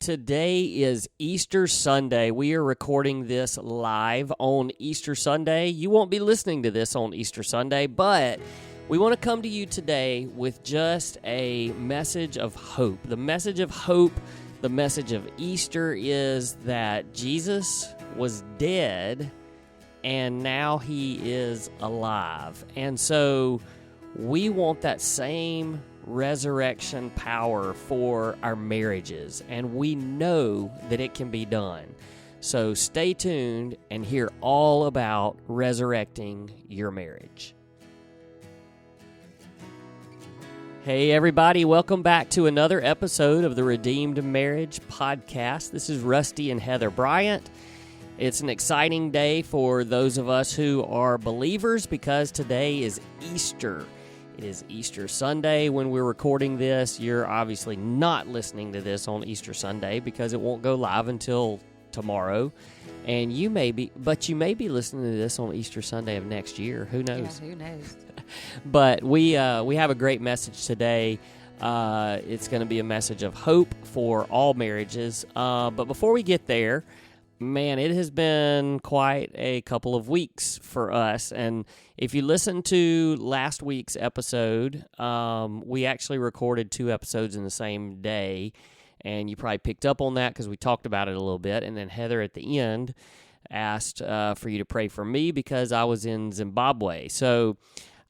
Today is Easter Sunday. We are recording this live on Easter Sunday. You won't be listening to this on Easter Sunday, but we want to come to you today with just a message of hope. The message of hope, the message of Easter is that Jesus was dead and now he is alive. And so we want that same resurrection power for our marriages, and we know that it can be done. So stay tuned and hear all about resurrecting your marriage. Hey everybody, welcome back to another episode of the Redeemed Marriage Podcast. This is Rusty and Heather Bryant. It's an exciting day for those of us who are believers because today is Easter. It is Easter Sunday when we're recording this. You're obviously not listening to this on Easter Sunday because it won't go live until tomorrow. And you may be listening to this on Easter Sunday of next year. Who knows? Yeah, who knows? But we have a great message today. It's going to be a message of hope for all marriages. But before we get there, man, it has been quite a couple of weeks for us. And if you listen to last week's episode, we actually recorded 2 episodes in the same day. And you probably picked up on that because we talked about it a little bit. And then Heather at the end asked for you to pray for me because I was in Zimbabwe. So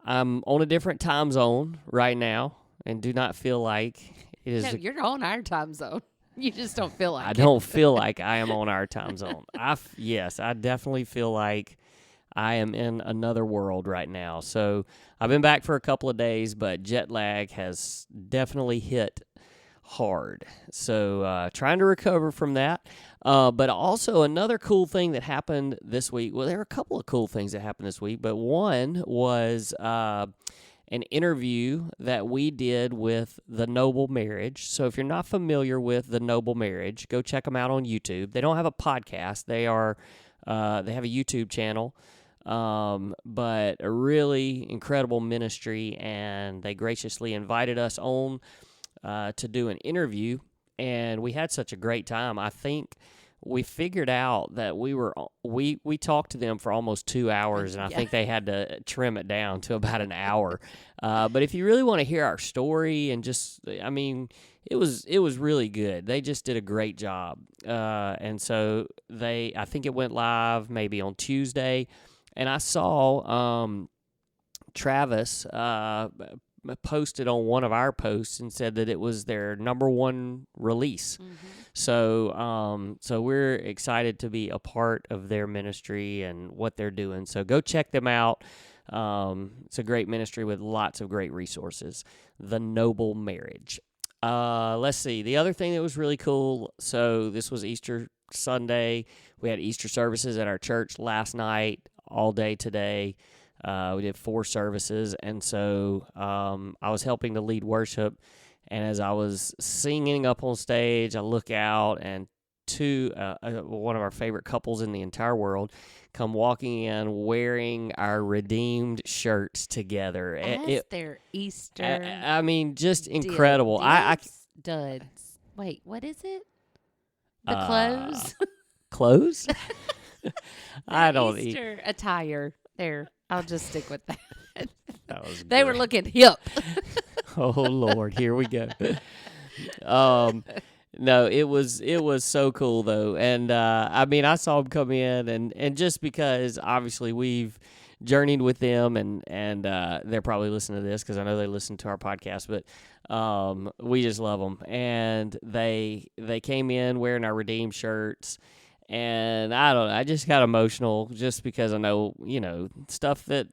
I'm on a different time zone right now and do not feel like it is. No, you're on our time zone. You just don't feel like I don't feel like I am on our time zone. Yes, I definitely feel like I am in another world right now. So I've been back for a couple of days, but jet lag has definitely hit hard. So trying to recover from that. But also another cool thing that happened this week. Well, there were a couple of cool things that happened this week, but one was an interview that we did with The Noble Marriage. So if you're not familiar with The Noble Marriage, go check them out on YouTube. They don't have a podcast. They have a YouTube channel, but a really incredible ministry, and they graciously invited us on to do an interview, and we had such a great time. I think we figured out that we talked to them for almost 2 hours, and I think they had to trim it down to about an hour. But if you really want to hear our story and it was really good. They just did a great job. And so I think it went live maybe on Tuesday, and I saw Travis posted on one of our posts and said that it was their number 1 release. Mm-hmm. So we're excited to be a part of their ministry and what they're doing. So go check them out. It's a great ministry with lots of great resources. The Noble Marriage. Let's see. The other thing that was really cool, so this was Easter Sunday. We had Easter services at our church last night, all day today. We did 4 services, and so I was helping to lead worship, and as I was singing up on stage, I look out, and one of our favorite couples in the entire world come walking in wearing our Redeemed shirts together. Their Easter. Just incredible. Duds. Wait, what is it? The clothes? Clothes? I don't Easter attire. There. I'll just stick with that. They were looking hip. Oh Lord, here we go. No, it was so cool though, and I saw them come in, and just because obviously we've journeyed with them, and they're probably listening to this because I know they listen to our podcast, but we just love them, and they came in wearing our Redeemed shirts. And I don't know, I just got emotional just because I know, stuff that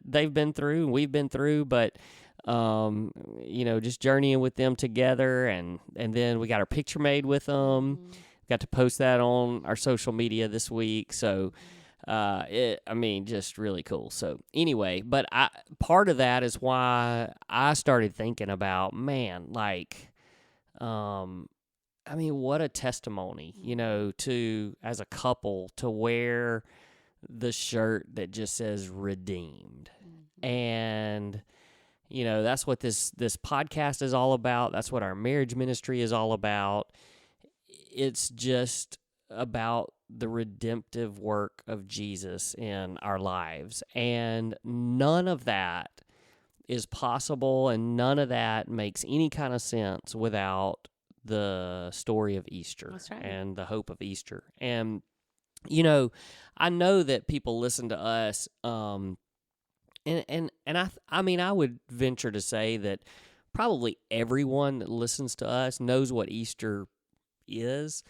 they've been through and we've been through, but, just journeying with them together. And then we got our picture made with them. Mm-hmm. Got to post that on our social media this week. So, just really cool. So anyway, but part of that is why I started thinking about, what a testimony, as a couple to wear the shirt that just says redeemed. Mm-hmm. And, that's what this podcast is all about. That's what our marriage ministry is all about. it's just about the redemptive work of Jesus in our lives. And none of that is possible, and none of that makes any kind of sense without the story of Easter. That's right. And the hope of Easter. And, I know that people listen to us, and I mean, I would venture to say that probably everyone that listens to us knows what Easter is,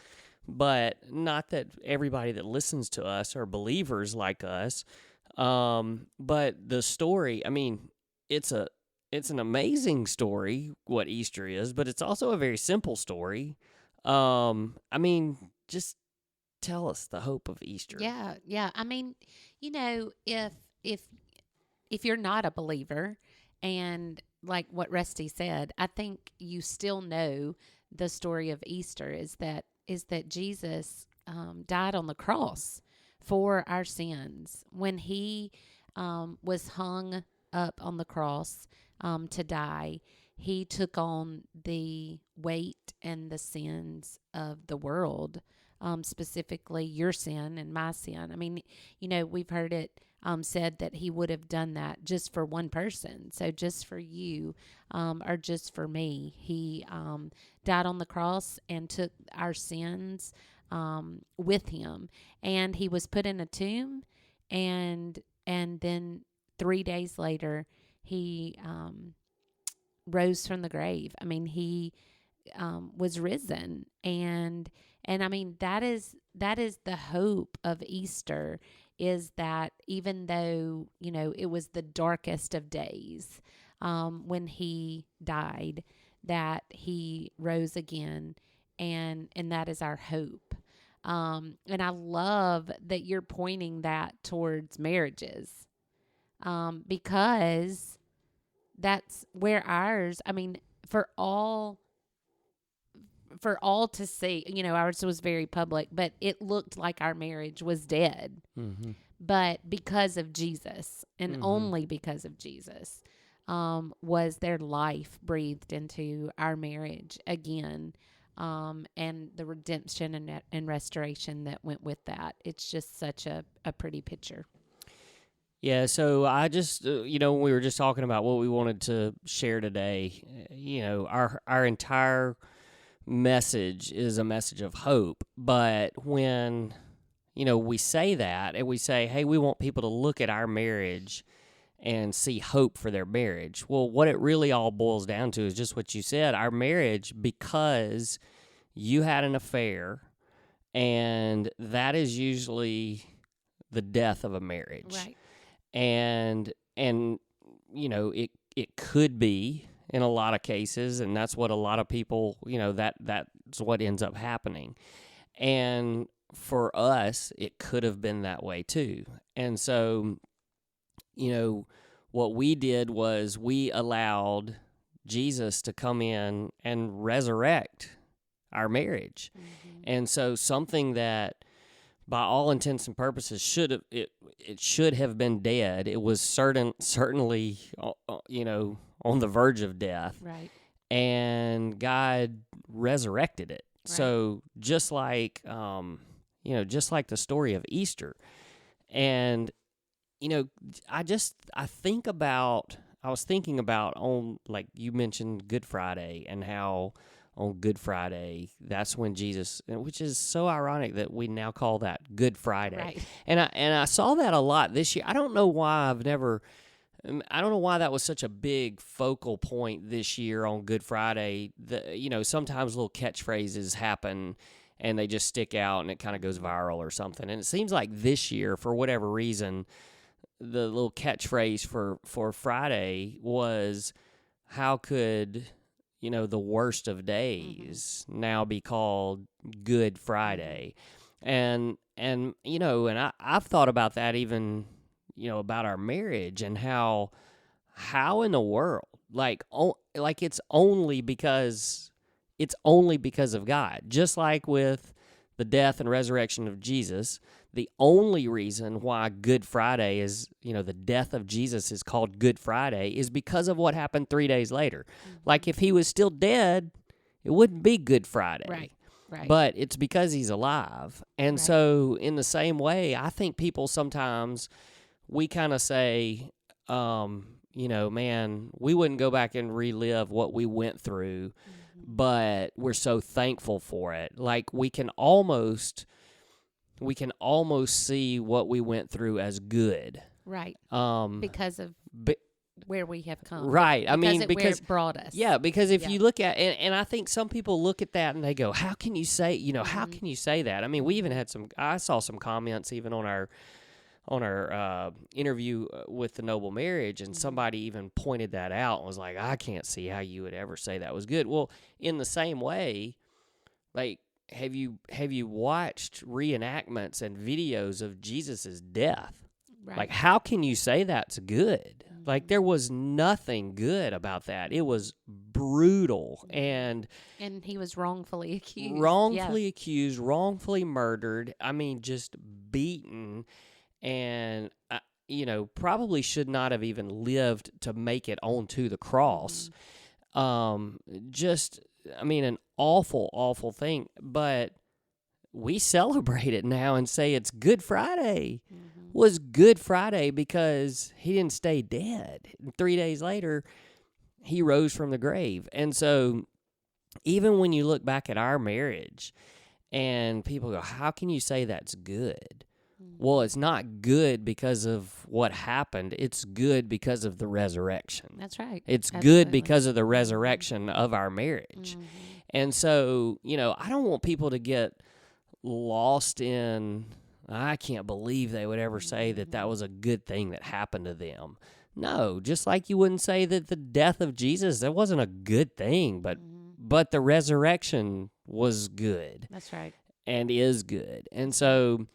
but not that everybody that listens to us are believers like us. But the story, I mean, it's an amazing story, what Easter is, but it's also a very simple story. I mean, just tell us the hope of Easter. Yeah. I mean, if you're not a believer, and like what Rusty said, I think you still know the story of Easter is that Jesus died on the cross for our sins. When he was hung up on the cross to die, he took on the weight and the sins of the world, specifically your sin and my sin. I mean, we've heard it said that he would have done that just for one person. So just for you, or just for me, he died on the cross and took our sins with him. And he was put in a tomb, and then 3 days later, he rose from the grave. I mean, he was risen, and I mean, that is the hope of Easter, is that even though, it was the darkest of days when he died, that he rose again, and that is our hope. And I love that you're pointing that towards marriages, because that's where ours, I mean, for all to see, ours was very public, but it looked like our marriage was dead. Mm-hmm. But because of Jesus, and Mm-hmm. only because of Jesus, was their life breathed into our marriage again, and the redemption and restoration that went with that. It's just such a pretty picture. Yeah, so I just, when we were just talking about what we wanted to share today, our entire message is a message of hope. But when, we say that, and we say, hey, we want people to look at our marriage and see hope for their marriage. Well, what it really all boils down to is just what you said. Our marriage, because you had an affair, and that is usually the death of a marriage. Right. And it could be in a lot of cases, and that's what a lot of people, that's what ends up happening. And for us, it could have been that way too. And so, what we did was we allowed Jesus to come in and resurrect our marriage. Mm-hmm. And so something that, by all intents and purposes, it should have been dead. It was certainly on the verge of death. Right. And God resurrected it. Right. So just like just like the story of Easter. And I was thinking about, on, like you mentioned, Good Friday, and how on Good Friday, that's when Jesus, which is so ironic that we now call that Good Friday. Right. And I saw that a lot this year. I don't know why that was such a big focal point this year on Good Friday. Sometimes little catchphrases happen and they just stick out and it kind of goes viral or something. And it seems like this year, for whatever reason, the little catchphrase for Friday was, how could the worst of days now be called Good Friday? And I've thought about that, even, about our marriage, and how in the world, like it's only because of God. Just like with the death and resurrection of Jesus, the only reason why Good Friday is, the death of Jesus is called Good Friday, is because of what happened 3 days later. Mm-hmm. Like, if he was still dead, it wouldn't be Good Friday. Right. Right. but it's because he's alive. And Right. so in the same way, I think people sometimes, we kind of say, man, we wouldn't go back and relive what we went through, but we're so thankful for it. Like we can almost see what we went through as good. Right. Because of where we have come. Right. Because where it brought us. Yeah, because if you look at, and I think some people look at that and they go, how can you say, how can you say that? I mean, we even had I saw some comments even on our interview with the Noble Marriage, and somebody even pointed that out and was like, I can't see how you would ever say that was good. Well, in the same way, like, have you watched reenactments and videos of Jesus's death? Right. Like, how can you say that's good? Like, there was nothing good about that. It was brutal, and he was wrongfully accused. Accused, wrongfully murdered. I mean, just beaten, and probably should not have even lived to make it onto the cross. An awful, awful thing. But we celebrate it now and say it's Good Friday. Was Good Friday because he didn't stay dead. And 3 days later, he rose from the grave. And so even when you look back at our marriage and people go, how can you say that's good? Well, it's not good because of what happened. It's good because of the resurrection. That's right. It's good because of the resurrection of our marriage. And so, I don't want people to get lost in, I can't believe they would ever say that was a good thing that happened to them. No, just like you wouldn't say that the death of Jesus, that wasn't a good thing, but the resurrection was good. That's right. And is good. And so,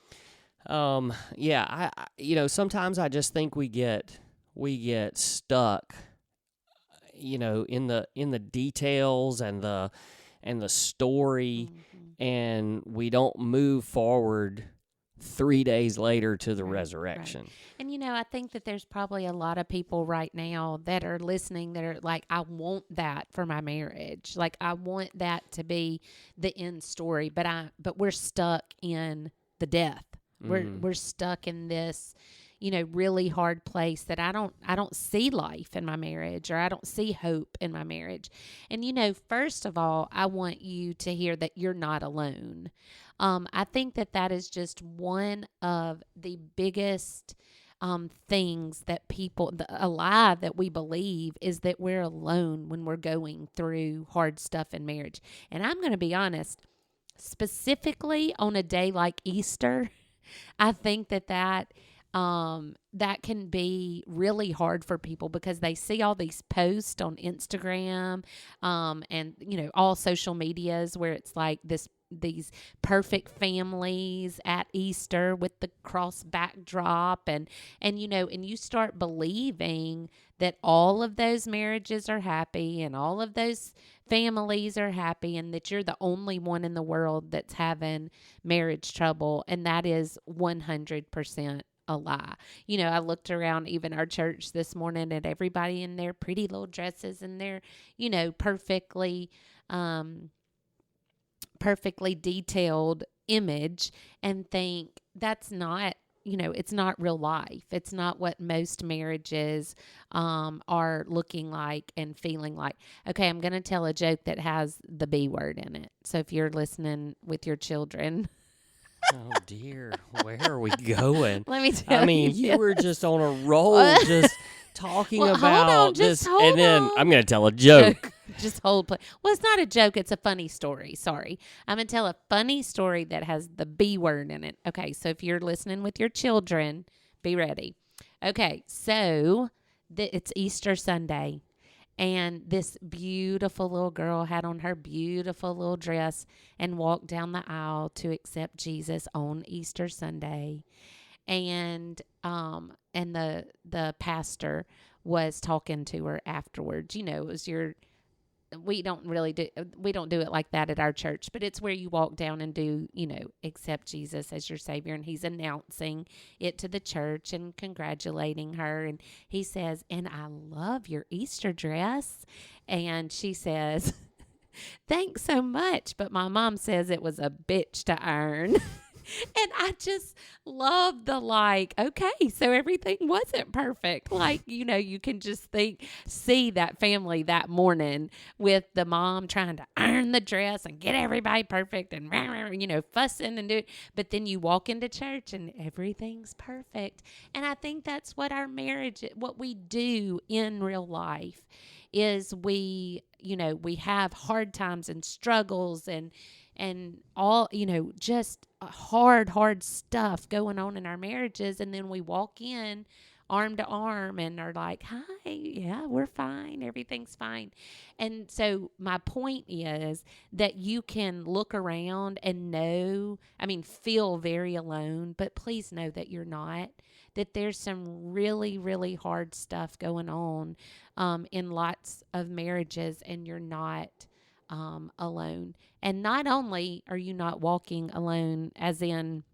sometimes I just think we get stuck, in the details and the story, and we don't move forward 3 days later to the resurrection. Right. And, I think that there's probably a lot of people right now that are listening that are like, I want that for my marriage. Like, I want that to be the end story, but we're stuck in the death. We're stuck in this, really hard place that I don't see life in my marriage, or I don't see hope in my marriage. And, first of all, I want you to hear that you're not alone. I think that is just one of the biggest things that a lie that we believe is that we're alone when we're going through hard stuff in marriage. And I'm going to be honest, specifically on a day like Easter, I think that can be really hard for people because they see all these posts on Instagram, and all social medias where it's like these perfect families at Easter with the cross backdrop, and you start believing that all of those marriages are happy and all of those families are happy, and that you're the only one in the world that's having marriage trouble. And that is 100% a lie. I looked around even our church this morning at everybody in their pretty little dresses and their, perfectly detailed image, and think that's not, it's not real life. It's not what most marriages are looking like and feeling like. Okay, I'm going to tell a joke that has the B word in it. So if you're listening with your children. Oh, dear. Where are we going? Let me tell you. You were just on a roll, just talking about hold on, this. Hold and then on. I'm going to tell a joke. Just hold play. Well, it's not a joke. It's a funny story. Sorry. I'm going to tell a funny story that has the B word in it. Okay, so if you're listening with your children, be ready. Okay, so it's Easter Sunday, and this beautiful little girl had on her beautiful little dress and walked down the aisle to accept Jesus on Easter Sunday. And the pastor was talking to her afterwards. It was we don't do it like that at our church, but it's where you walk down and do, accept Jesus as your Savior. And he's announcing it to the church and congratulating her. And he says, and I love your Easter dress. And she says, Thanks so much. But my mom says it was a bitch to iron. And I just love the okay, so everything wasn't perfect. You can just see that family that morning with the mom trying to iron the dress and get everybody perfect and, fussing and do it. But then you walk into church and everything's perfect. And I think that's what what we do in real life is we have hard times and struggles and all, just hard stuff going on in our marriages. And then we walk in arm to arm and are like, hi, yeah, we're fine. Everything's fine. And so my point is that you can look around and feel very alone, but please know that you're not, that there's some really, really hard stuff going on in lots of marriages, and you're not alone. And not only are you not walking alone, as in,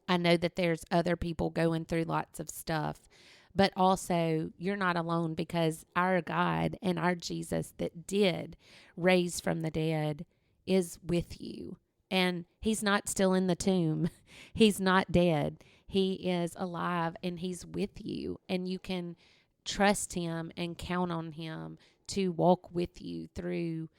I know that there's other people going through lots of stuff, but also you're not alone because our God and our Jesus that did raise from the dead is with you. And he's not still in the tomb. He's not dead. He is alive and he's with you. And you can trust him and count on him to walk with you through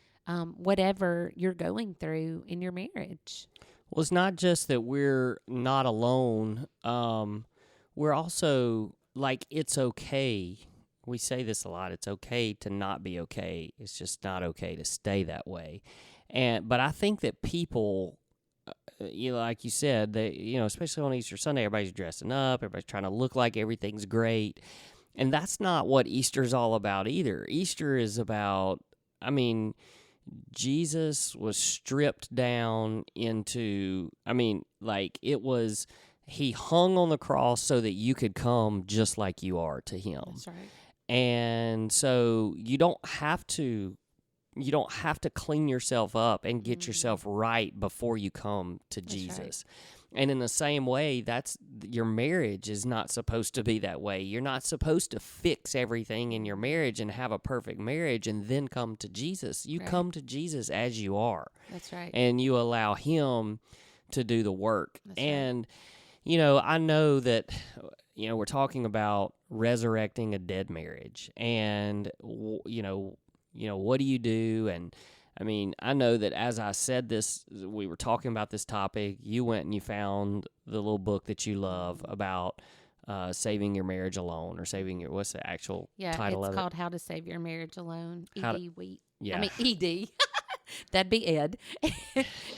whatever you're going through in your marriage. Well, it's not just that we're not alone. We're also, it's okay. We say this a lot. It's okay to not be okay. It's just not okay to stay that way. But I think that people, like you said, they, especially on Easter Sunday, everybody's dressing up. Everybody's trying to look like everything's great. And that's not what Easter's all about either. Easter is about, Jesus was stripped down into, he hung on the cross so that you could come just like you are to him. That's right. And so you don't have to clean yourself up and get yourself right before you come to Jesus. Right. And in the same way, your marriage is not supposed to be that way. You're not supposed to fix everything in your marriage and have a perfect marriage and then come to Jesus. You come to Jesus as you are. That's right. And you allow him to do the work. That's and, I know that, we're talking about resurrecting a dead marriage. And, what do you do? And, I know that as I said this, we were talking about this topic, you went and you found the little book that you love about saving your marriage alone, or what's the actual title of it? It's called How to Save Your Marriage Alone. Wheat. Yeah. ED. That'd be Ed.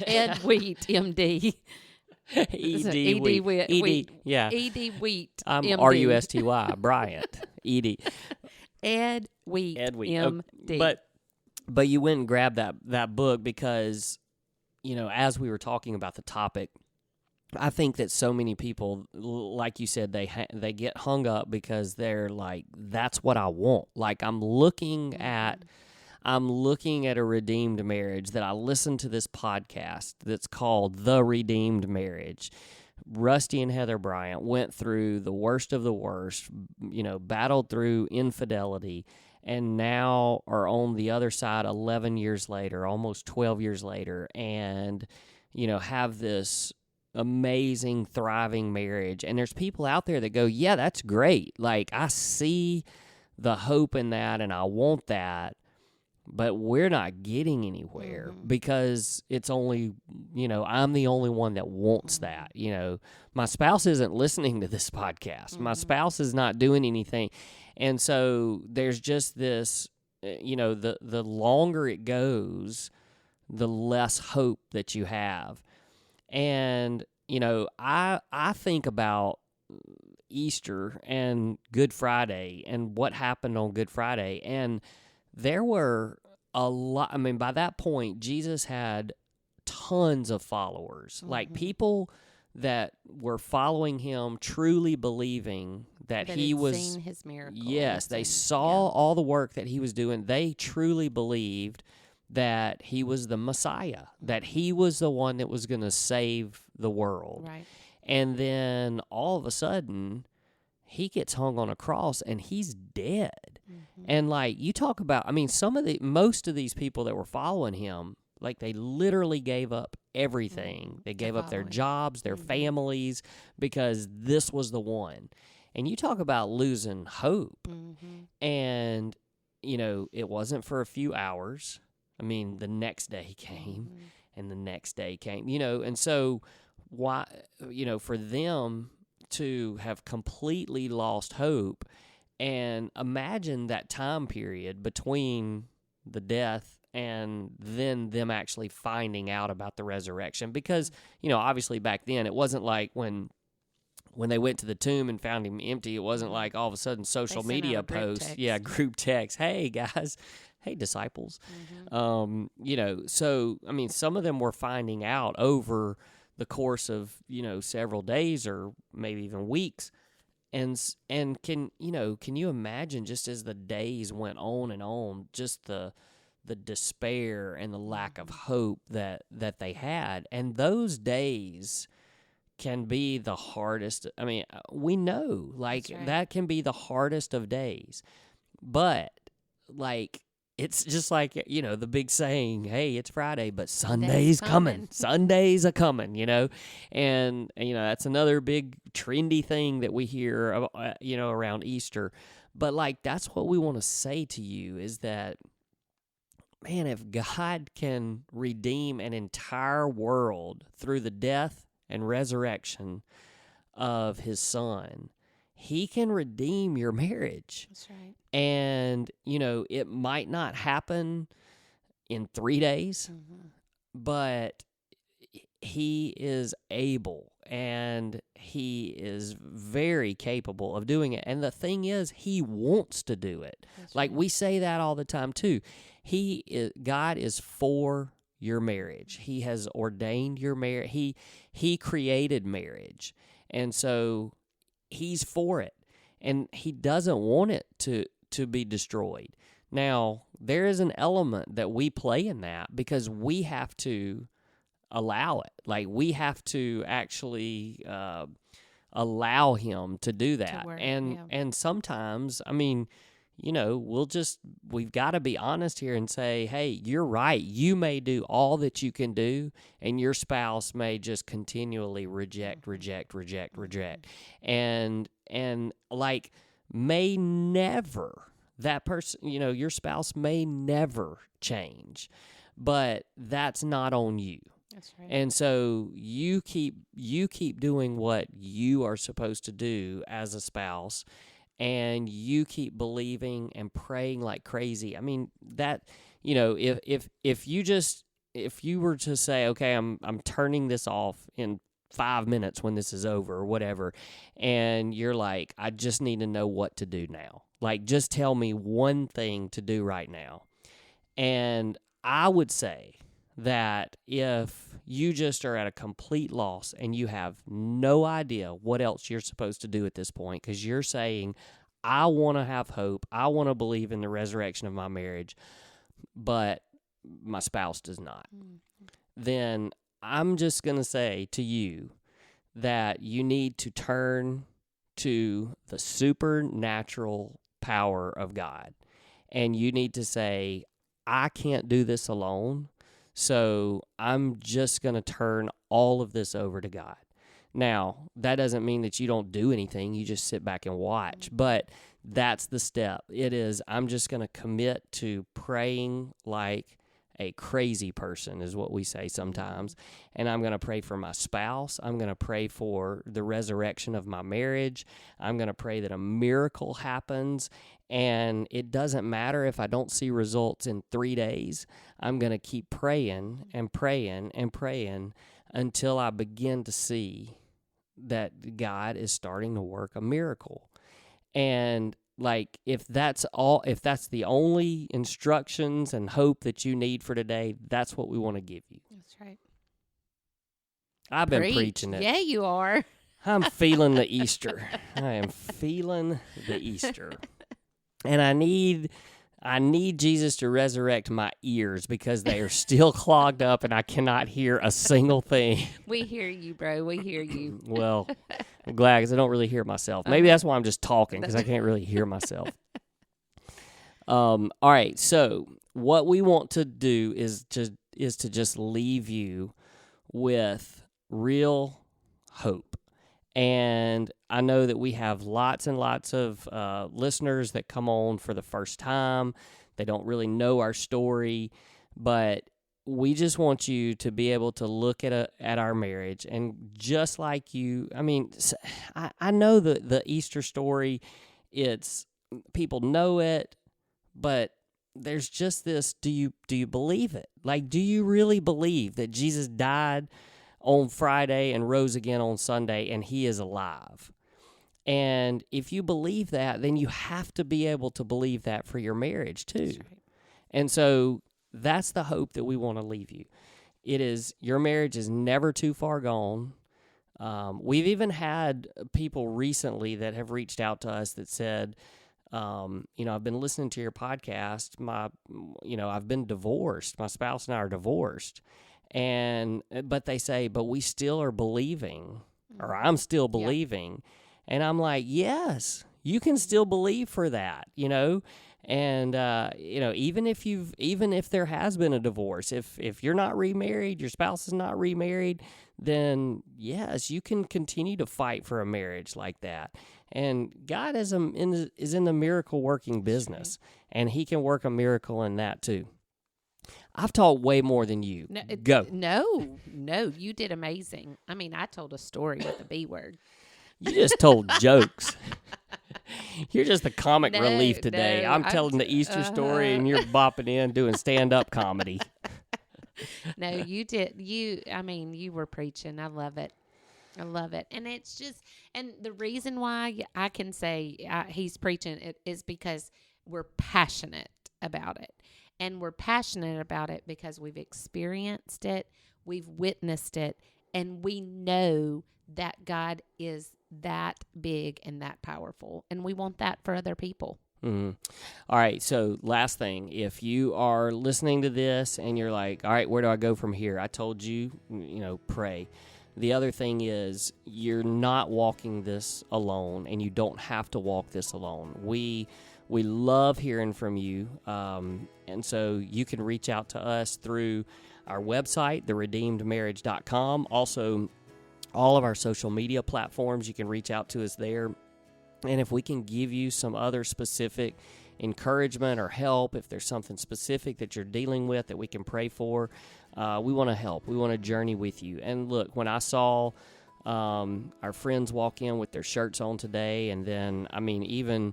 Ed Wheat, MD. ED Wheat. Yeah. ED Wheat, I'm MD. RUSTY, Bryant. ED. Ed Wheat, MD. But you went and grabbed that book because, as we were talking about the topic, I think that so many people, like you said, they get hung up because they're like, that's what I want. Like, I'm looking at a redeemed marriage, that I listened to this podcast that's called The Redeemed Marriage. Rusty and Heather Bryant went through the worst of the worst, battled through infidelity, and now are on the other side 11 years later, almost 12 years later, and, have this amazing, thriving marriage. And there's people out there that go, yeah, that's great. Like, I see the hope in that, and I want that, but we're not getting anywhere because it's only, I'm the only one that wants that. My spouse isn't listening to this podcast. My spouse is not doing anything. And so there's just this, the longer it goes, the less hope that you have. And, I think about Easter and Good Friday and what happened on Good Friday. And there were a lot, by that point, Jesus had tons of followers, like people that were following him, truly believing that he was seen his miracles. Yes, they saw all the work that he was doing. They truly believed that he was the Messiah, that he was the one that was going to save the world. Right. And then all of a sudden, he gets hung on a cross and he's dead. And like you talk about, I mean, most of these people that were following him, like they literally gave up everything. They gave up their jobs, their families, because this was the one. And you talk about losing hope. And, you know, it wasn't for a few hours. I mean, the next day came and the next day came, you know, and so why, you know, for them to have completely lost hope. And imagine that time period between the death and then them actually finding out about the resurrection. Because, you know, obviously back then it wasn't like when they went to the tomb and found him empty, it wasn't like all of a sudden social media posts. Yeah, group text. Hey, guys. Hey, disciples. You know, so, I mean, some of them were finding out over the course of, you know, several days or maybe even weeks. And can you imagine just as the days went on and on, just the despair and the lack of hope that they had. And those days can be the hardest. I mean, we know, like, that can be the hardest of days. But, like, it's just like, you know, the big saying, hey, it's Friday, but Sunday's coming. Sunday's a-coming, you know. And, you know, that's another big trendy thing that we hear, you know, around Easter. But, like, that's what we want to say to you is that, man, if God can redeem an entire world through the death and resurrection of his son, he can redeem your marriage. That's right. And, you know, it might not happen in 3 days, but he is able and he is very capable of doing it. And the thing is, he wants to do it. That's like we say that all the time too. God is for your marriage. He has ordained your marriage. He created marriage. And so he's for it. And he doesn't want it to be destroyed. Now, there is an element that we play in that because we have to allow it. Like, we have to actually allow him to do that. And sometimes, I mean, you know, we've got to be honest here and say, hey, you're right. You may do all that you can do, and your spouse may just continually reject. And like, may never, that person, you know, your spouse may never change, but that's not on you. That's right. And so you keep doing what you are supposed to do as a spouse, and you keep believing and praying like crazy. I mean, that, you know, if you were to say, okay, I'm turning this off in 5 minutes when this is over or whatever, and you're like, I just need to know what to do now. Like, just tell me one thing to do right now. And I would say that if you just are at a complete loss and you have no idea what else you're supposed to do at this point, because you're saying, I want to have hope, I want to believe in the resurrection of my marriage, but my spouse does not, then I'm just going to say to you that you need to turn to the supernatural power of God. And you need to say, I can't do this alone, so I'm just going to turn all of this over to God. Now, that doesn't mean that you don't do anything. You just sit back and watch. But that's the step. It is, I'm just going to commit to praying like a crazy person is what we say sometimes. And I'm going to pray for my spouse. I'm going to pray for the resurrection of my marriage. I'm going to pray that a miracle happens. And it doesn't matter if I don't see results in 3 days. I'm going to keep praying and praying and praying until I begin to see that God is starting to work a miracle. And like, if that's the only instructions and hope that you need for today, that's what we want to give you. That's right. I've been preaching it. Yeah, you are. I'm feeling the Easter. I am feeling the Easter. And I need Jesus to resurrect my ears because they are still clogged up and I cannot hear a single thing. We hear you, bro. We hear you. Well, I'm glad because I don't really hear myself. Maybe that's why I'm just talking because I can't really hear myself. All right, so what we want to do is to just leave you with real hope. And I know that we have lots and lots of listeners that come on for the first time. They don't really know our story, but we just want you to be able to look at our marriage, and just like you, I mean, I know the Easter story. It's people know it, but there's just this: do you believe it? Like, do you really believe that Jesus died on Friday and rose again on Sunday, and he is alive? And if you believe that, then you have to be able to believe that for your marriage too. That's right. And so that's the hope that we want to leave you. It is, your marriage is never too far gone. We've even had people recently that have reached out to us that said, I've been listening to your podcast. I've been divorced. My spouse and I are divorced. But they say, but we still are believing, or I'm still believing. Yeah. And I'm like, yes, you can still believe for that, And, even if there has been a divorce, if you're not remarried, your spouse is not remarried, then yes, you can continue to fight for a marriage like that. And God is in the miracle working business, and he can work a miracle in that too. I've talked way more than you. Go. No, you did amazing. I mean, I told a story with the B word. You just told jokes. You're just the comic relief today. I'm telling the Easter story, and you're bopping in doing stand-up comedy. No, you did. You were preaching. I love it. And it's just, and the reason why I can say he's preaching it is because we're passionate about it. And we're passionate about it because we've experienced it, we've witnessed it, and we know that God is that big and that powerful. And we want that for other people. Mm-hmm. All right, so last thing, if you are listening to this and you're like, all right, where do I go from here? I told you, pray. The other thing is, you're not walking this alone, and you don't have to walk this alone. We love hearing from you, and so you can reach out to us through our website, theredeemedmarriage.com. Also, all of our social media platforms, you can reach out to us there. And if we can give you some other specific encouragement or help, if there's something specific that you're dealing with that we can pray for, we want to help. We want to journey with you. And look, when I saw our friends walk in with their shirts on today, and then, even,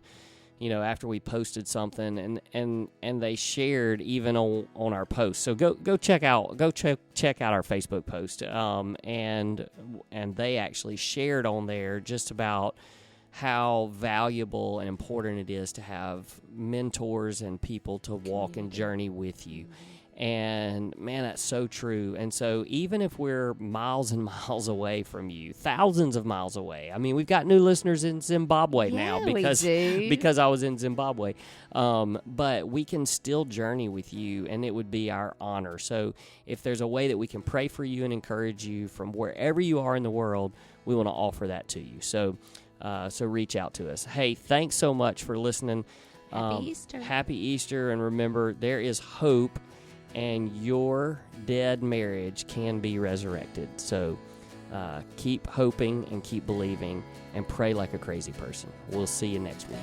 after we posted something and they shared even on our post. So go check out our Facebook post. And they actually shared on there just about how valuable and important it is to have mentors and people to walk and journey with you. And man, that's so true. And so even if we're miles and miles away from you, thousands of miles away, we've got new listeners in Zimbabwe now because I was in Zimbabwe. But we can still journey with you, and it would be our honor. So if there's a way that we can pray for you and encourage you from wherever you are in the world, we want to offer that to you. So reach out to us. Hey, thanks so much for listening. Happy Easter. Happy Easter. And remember, there is hope, and your dead marriage can be resurrected. So keep hoping and keep believing, and pray like a crazy person. We'll see you next week.